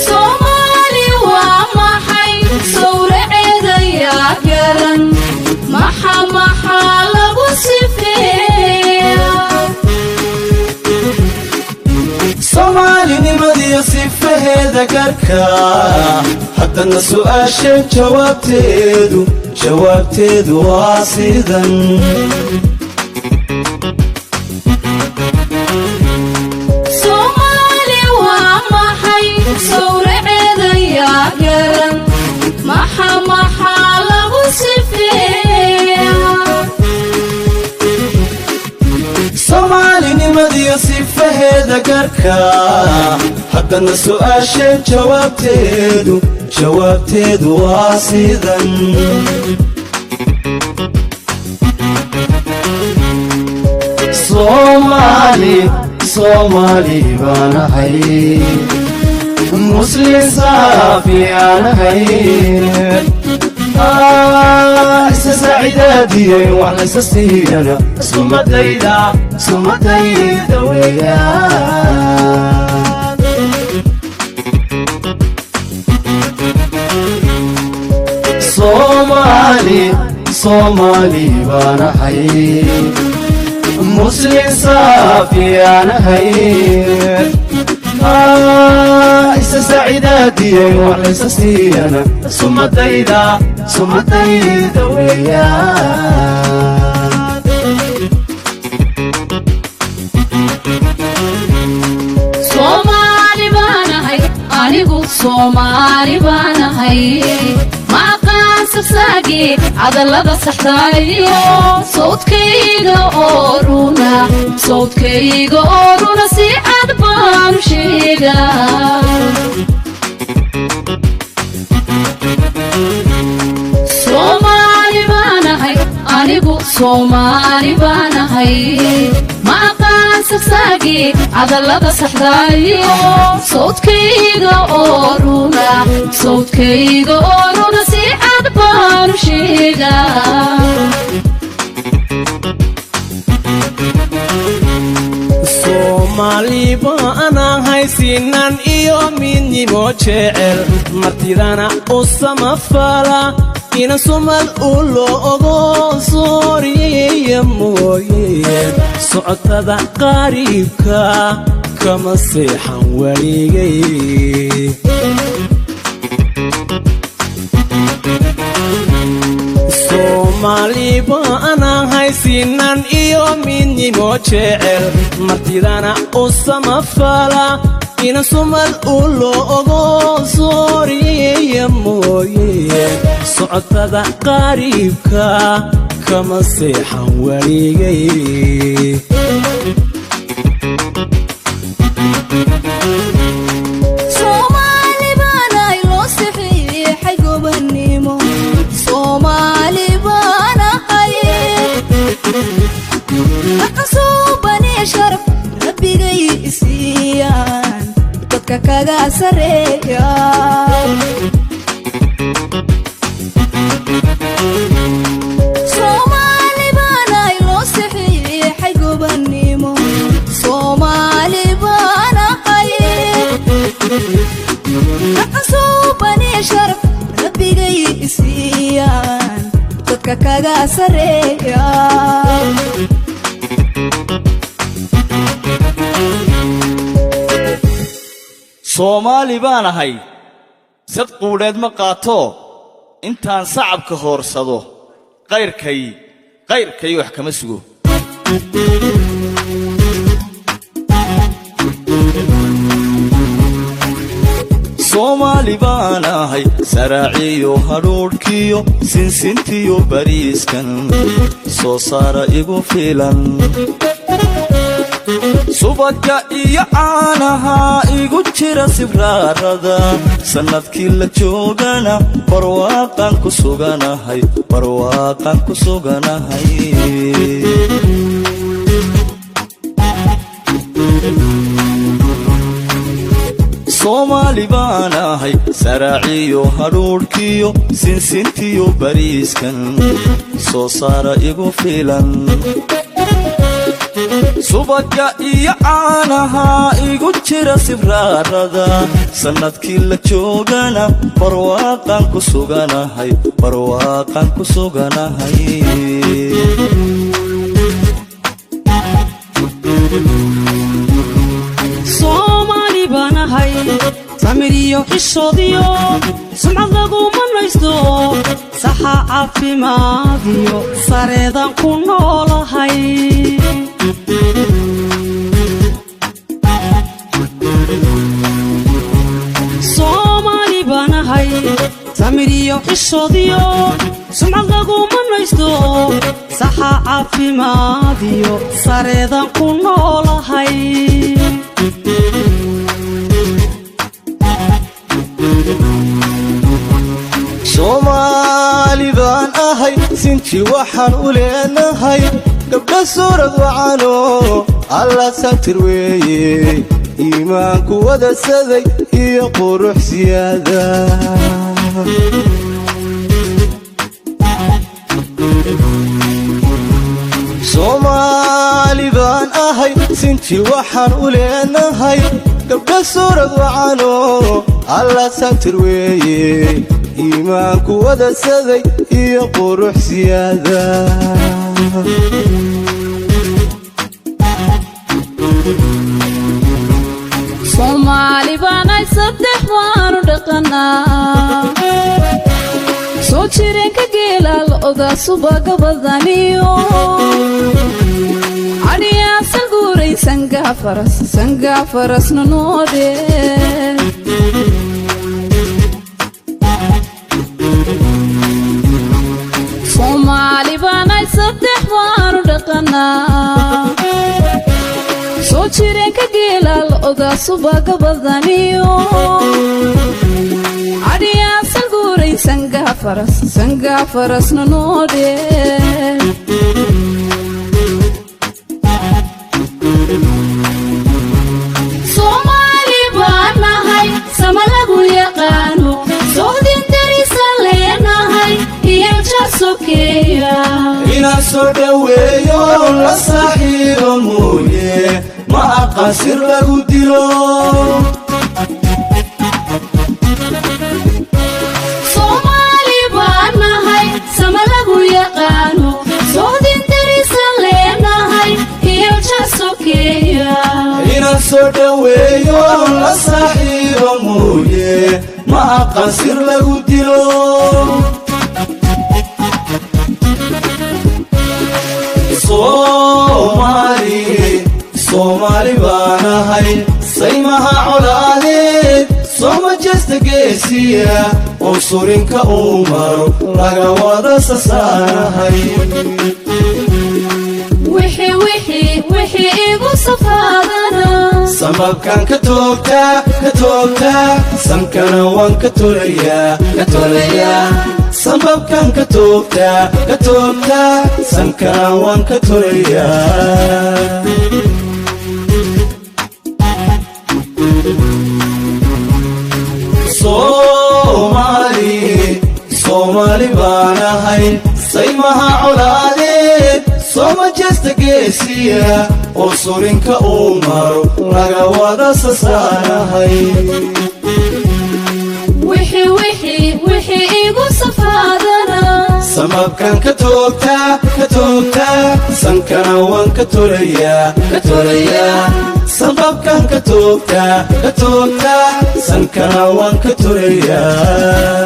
Somali waa maxay sawraceeda yaa garan maxaa lagu sifeeyaa Somali nimadiyo sifaheeda garka haddana su'aashan jawaabteedu waa sidan Somali waa maxay sawraceeda yaa garan maxaa lagu sifeeyaa Somali nimadiyo sifaheeda garka haddana su'aashan jawaabteedu waa sidan Somali baanahay Muslim saafi aanahay سعيداتي وعلى سستي أنا سمتيدا وياك صومالي وانا حي مسلم صافي أنا حي سعيداتي وعلى سستي أنا سمتيدا وياك Somali baanahay anigu Somali baanahay ma aqaan safsaagi cadalada saxdaayo sawdkayga oo runa si cad baan u sheegaa Somali baanahay anigu Somali baanahay ma aqaan safsaagi cadalada saxdaayo sawdkayga oo runa si cad baan u sheegaa Somali baanahay sinan iyo midnimo jecel martidana u samafala ina sumal u loogo sooriya mooye socotada qariibka kama seexan waligay Somali baanahay sinan iyo midnimo jecel martidana u samafala ina sumal u loogo sooriya mooye socotada qariibka kama seexan waligay Somali baanahay loo saxiixay gobonimo Somali baanahay aqsuubani sharaf rabbigay isiyaan dadka kaga sareeya Somali baanahay loo saxiixay gobonimo Somali baanahay aqsuubani sharaf rabbigay isiyaan dadka kaga sareeya Somali baanahay sad quuleed ma qaato intaan sacabka hoorsado qayrkay wax kama sugo Somali baanahay saraaciyo hadhuudhkiyo sinsintiyo bariiskan soo saara igu filan subagga iyo caanaha igu jira sibraarada sanadkii la joogana barwaaqan ku suganahay Soomaali baan ahay saraaciyo hadhuudhkiyo sinsintiyo bariiskan soo saara igu filan subagga iyo caanaha igu jira sibraarada sanadkii la joogana barwaaqan ku suganahay Soomaali baan ahay samiriyo xishoodiyo sumcad laguma naysto saxa caafimaadiyo sareedan ku noolahay Soomaali baan ahay samiriyo xishoodiyo sumcad laguma naysto saxa caafimaadiyo sareedan ku noolahay Soomaali baan ahay sinti waxaan u leenahay gabdha suurad wacano alla satir weeye iimaanku wada saday iyo qurux siyaada Soomaali baan ahay sinti waxaan u leenahay gabdha suurad wacano alla satir weeye iimaanku wada saday iyo qurux siyaada Soomaali baan ahay saddex waanu dhaqanaa soo jireenka geela lo'da subaga badaniyo adhiyaasal guuray sangaa farasna noode Soomaali baan ahay saddex waanu dhaqanaa soo jireenka geela lo'da subaga badaniyo adhiyaasal guuray sangaa farasna noode Soomaali baan ahay sama lagu yaqaano soodin darisan leenahay iyo jasokeeya inaan soo dhoweeyo la saaxiibo mooye ma aqasir lagu dilo Soomaali baan ahay sama lagu yaqaano soodin darisan leenahay iyo jasokeeya inaan soo dhoweeyo la saaxiibo mooye ma aqasir lagu dilo Soomaali baan ahay saymaha colaadeed sooma jeesta geesiya oo surinka uu maro laga wada sasaanahay wixii igu safaadana sababkan ka toogtaa sankana waan ka tolayaa sababkan ka toogtaa sankana waan ka tolayaa Soomaali baan ahay saymaha colaadeed sooma jeesta geesiya oo surinka uu maro laga wada sasaanahay wixii igu safaadana sababkan ka toogtaa sankana waan ka tolayaa sababkan ka toogtaa sankana waan ka tolayaa